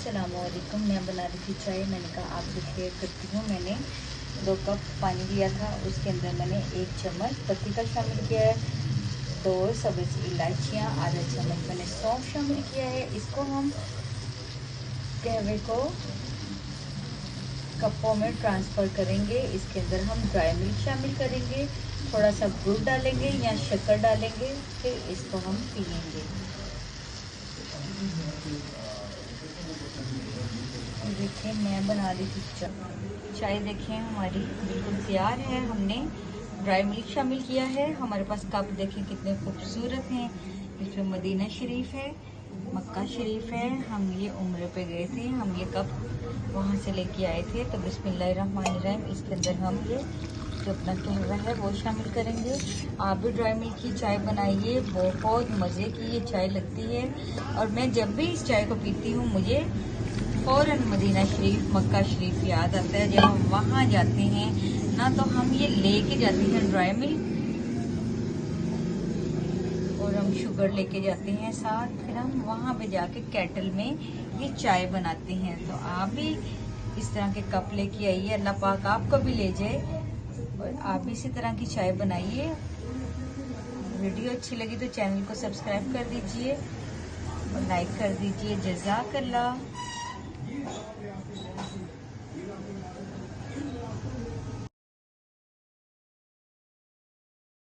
अस्सलामुअलैकुम। मैं बना रही थी चाय। मैंने कहा आपसे शेयर करती हूँ। मैंने 2 कप पानी लिया था, उसके अंदर मैंने 1 चम्मच पत्ती का शामिल किया है, 2 सब्ज़ इलायचियाँ, आधा चम्मच मैंने सौंफ शामिल किया है। इसको हम कहवे को कपों में ट्रांसफ़र करेंगे। इसके अंदर हम ड्राई मिल्क शामिल करेंगे, थोड़ा सा गुड़ डालेंगे या शक्कर डालेंगे, फिर इसको हम पियेंगे। देखिए मैं बना रही थी चाय। देखें हमारी बिल्कुल तैयार है। हमने ड्राई मिल्क शामिल किया है। हमारे पास कप देखें कितने खूबसूरत हैं। इसमें मदीना शरीफ है, मक्का शरीफ है। हम ये उम्रे पे गए थे, हम ये कप वहाँ से लेके आए थे। तो बिस्मिल्लाहिर्रहमानिर्रहीम इसके अंदर हम ये जो अपना कहवा है वो शामिल करेंगे। आप भी ड्राई मिल्क की चाय बनाइए, बहुत मज़े की ये चाय लगती है। और मैं जब भी इस चाय को पीती हूँ मुझे फ़ौरन मदीना शरीफ, मक्का शरीफ याद आता है। जब हम वहाँ जाते हैं ना तो हम ये लेके जाते हैं ड्राई मिल्क, और हम शुगर लेके जाते हैं साथ। फिर हम वहाँ पे जाके केटल में ये चाय बनाते हैं। तो आप भी इस तरह के कप लेके आइए, अल्लाह पाक आपको भी ले जाए और आप भी इसी तरह की चाय बनाइए। वीडियो अच्छी लगी तो चैनल को सब्सक्राइब कर दीजिए और लाइक कर दीजिए। जज़ाकल्लाह।